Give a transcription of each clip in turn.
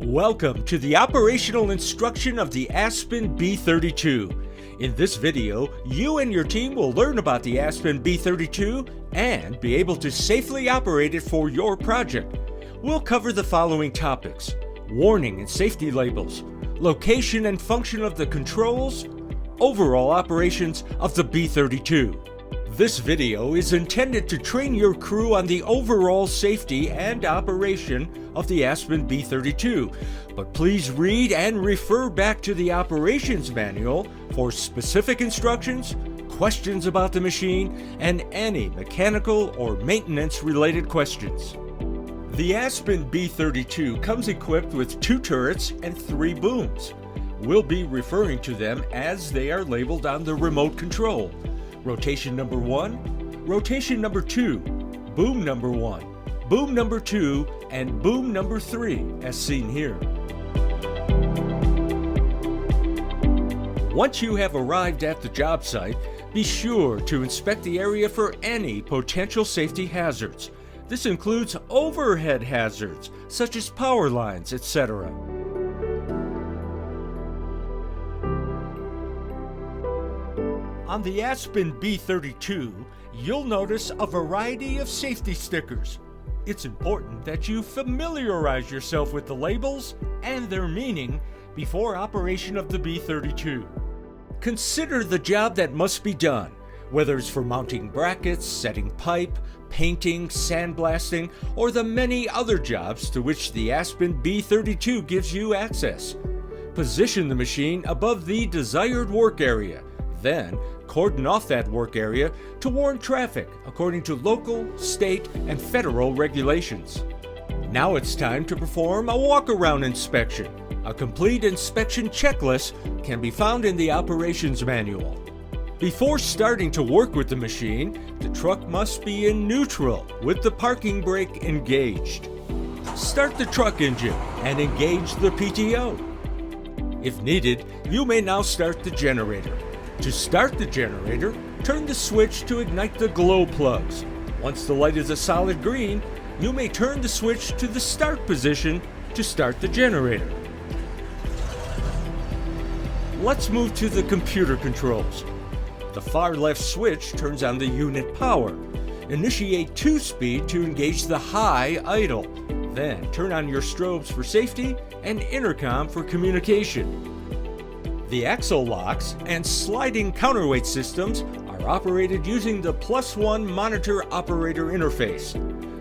Welcome to the operational instruction of the Aspen B32. In this video, you and your team will learn about the Aspen B32 and be able to safely operate it for your project. We'll cover the following topics: warning and safety labels, location and function of the controls, overall operations of the B32. This video is intended to train your crew on the overall safety and operation of the Aspen B32, but please read and refer back to the operations manual for specific instructions, questions about the machine, and any mechanical or maintenance-related questions. The Aspen B32 comes equipped with 2 turrets and 3 booms. We'll be referring to them as they are labeled on the remote control. Rotation number 1, rotation number 2, boom number 1, boom number 2, and boom number 3, as seen here. Once you have arrived at the job site, be sure to inspect the area for any potential safety hazards. This includes overhead hazards, such as power lines, etc. On the Aspen B32, you'll notice a variety of safety stickers. It's important that you familiarize yourself with the labels and their meaning before operation of the B32. Consider the job that must be done, whether it's for mounting brackets, setting pipe, painting, sandblasting, or the many other jobs to which the Aspen B32 gives you access. Position the machine above the desired work area. Then, cordon off that work area to warn traffic according to local, state, and federal regulations. Now it's time to perform a walk-around inspection. A complete inspection checklist can be found in the operations manual. Before starting to work with the machine, the truck must be in neutral with the parking brake engaged. Start the truck engine and engage the PTO. If needed, you may now start the generator. To start the generator, turn the switch to ignite the glow plugs. Once the light is a solid green, you may turn the switch to the start position to start the generator. Let's move to the computer controls. The far left switch turns on the unit power. Initiate 2-speed to engage the high idle. Then turn on your strobes for safety and intercom for communication. The axle locks and sliding counterweight systems are operated using the +1 monitor operator interface.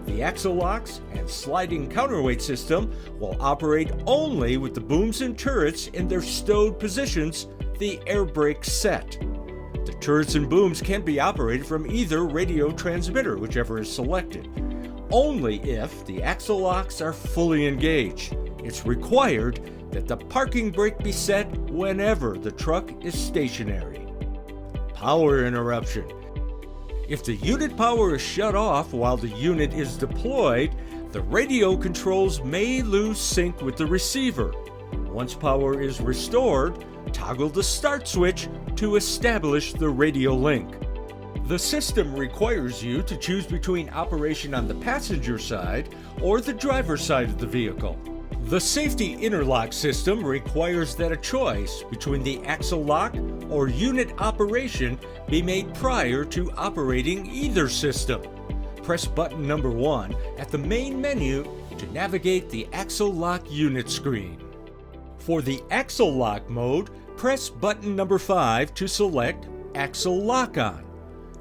The axle locks and sliding counterweight system will operate only with the booms and turrets in their stowed positions, the air brake set. The turrets and booms can be operated from either radio transmitter, whichever is selected. Only if the axle locks are fully engaged. It's required that the parking brake be set whenever the truck is stationary. Power interruption. If the unit power is shut off while the unit is deployed, the radio controls may lose sync with the receiver. Once power is restored, toggle the start switch to establish the radio link. The system requires you to choose between operation on the passenger side or the driver's side of the vehicle. The safety interlock system requires that a choice between the axle lock or unit operation be made prior to operating either system. Press button number 1 at the main menu to navigate the axle lock unit screen. For the axle lock mode, press button number 5 to select axle lock on.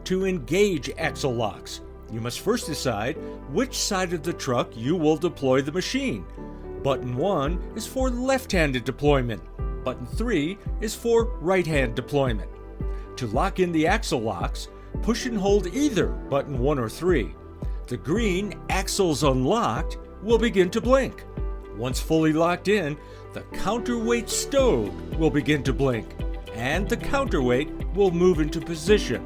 To engage axle locks, you must first decide which side of the truck you will deploy the machine. Button 1 is for left-handed deployment. Button 3 is for right-hand deployment. To lock in the axle locks, push and hold either button 1 or 3. The green "Axles Unlocked" will begin to blink. Once fully locked in, the counterweight stowed will begin to blink, and the counterweight will move into position.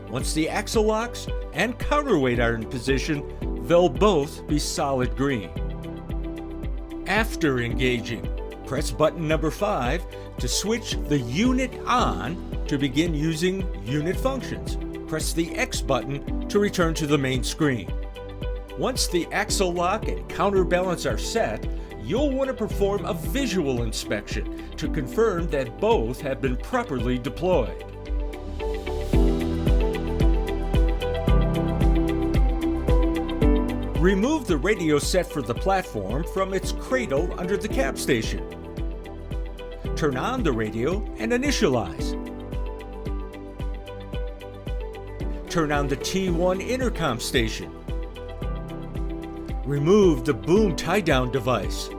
Once the axle locks and counterweight are in position, they'll both be solid green. After engaging, press button number 5 to switch the unit on to begin using unit functions. Press the X button to return to the main screen. Once the axle lock and counterbalance are set, you'll want to perform a visual inspection to confirm that both have been properly deployed. Remove the radio set for the platform from its cradle under the cab station. Turn on the radio and initialize. Turn on the T1 intercom station. Remove the boom tie-down device.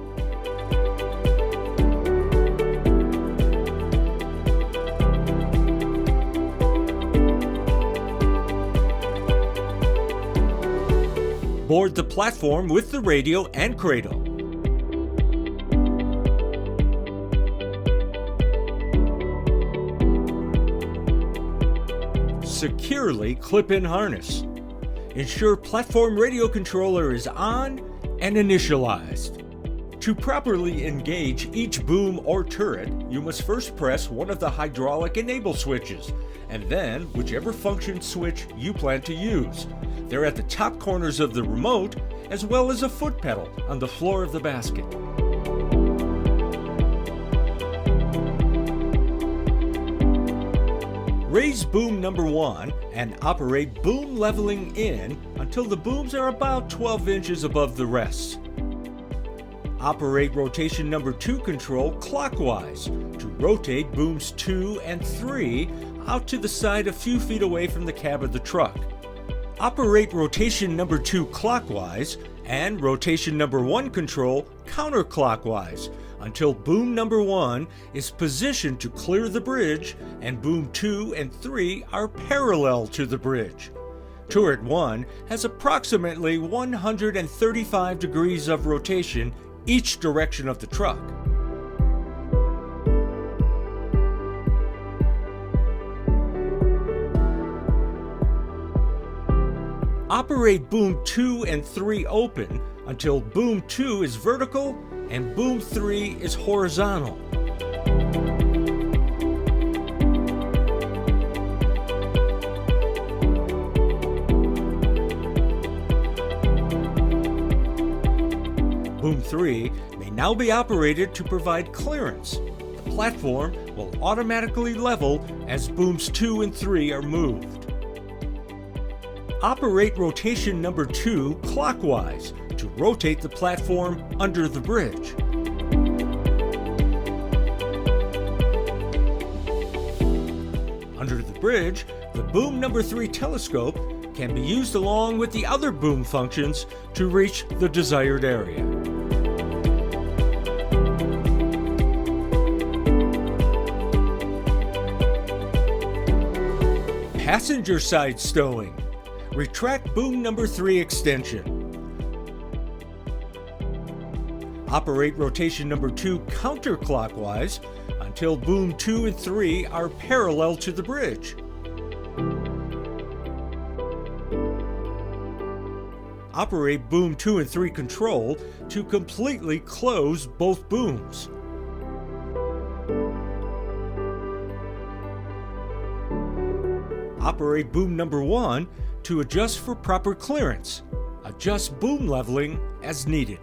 Board the platform with the radio and cradle. Securely clip in harness. Ensure platform radio controller is on and initialized. To properly engage each boom or turret, you must first press one of the hydraulic enable switches, and then whichever function switch you plan to use. They're at the top corners of the remote, as well as a foot pedal on the floor of the basket. Raise boom number 1 and operate boom leveling in until the booms are about 12 inches above the rest. Operate rotation number 2 control clockwise to rotate booms 2 and 3 out to the side a few feet away from the cab of the truck. Operate rotation number 2 clockwise and rotation number 1 control counterclockwise until boom number 1 is positioned to clear the bridge and boom 2 and 3 are parallel to the bridge. Turret 1 has approximately 135 degrees of rotation each direction of the truck. Operate boom 2 and 3 open until boom 2 is vertical and boom 3 is horizontal. Boom 3 may now be operated to provide clearance. The platform will automatically level as booms 2 and 3 are moved. Operate rotation number 2 clockwise to rotate the platform under the bridge. Under the bridge, the boom number 3 telescope can be used along with the other boom functions to reach the desired area. Passenger side stowing. Retract boom number 3 extension. Operate rotation number 2 counterclockwise until boom 2 and 3 are parallel to the bridge. Operate boom 2 and 3 control to completely close both booms. Operate boom number 1 to adjust for proper clearance. Adjust boom leveling as needed.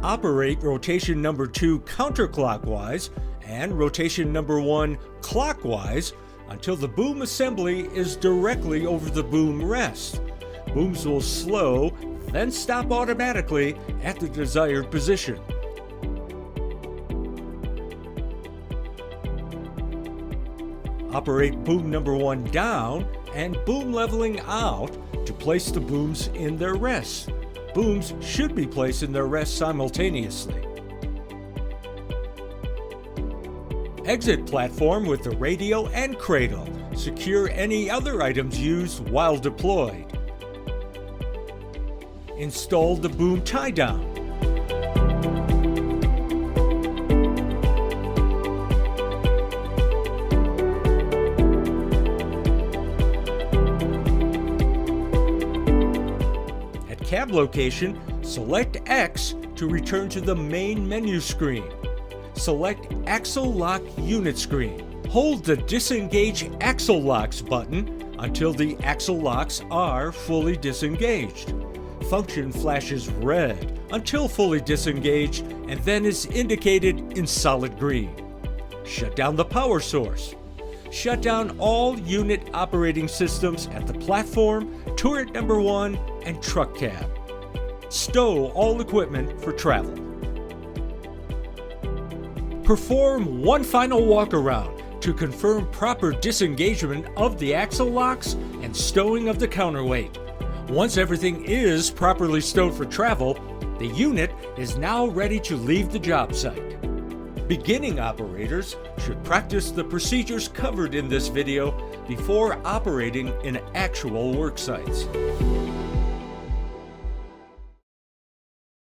Operate rotation number 2 counterclockwise and rotation number 1 clockwise until the boom assembly is directly over the boom rest. Booms will slow, then stop automatically at the desired position. Operate boom number 1 down and boom leveling out to place the booms in their rest. Booms should be placed in their rest simultaneously. Exit platform with the radio and cradle. Secure any other items used while deployed. Install the boom tie-down. Cab location, select X to return to the main menu screen. Select Axle Lock Unit Screen. Hold the Disengage Axle Locks button until the axle locks are fully disengaged. Function flashes red until fully disengaged and then is indicated in solid green. Shut down the power source. Shut down all unit operating systems at the platform, turret number 1, and truck cab. Stow all equipment for travel. Perform one final walk around to confirm proper disengagement of the axle locks and stowing of the counterweight. Once everything is properly stowed for travel, the unit is now ready to leave the job site. Beginning operators should practice the procedures covered in this video before operating in actual work sites.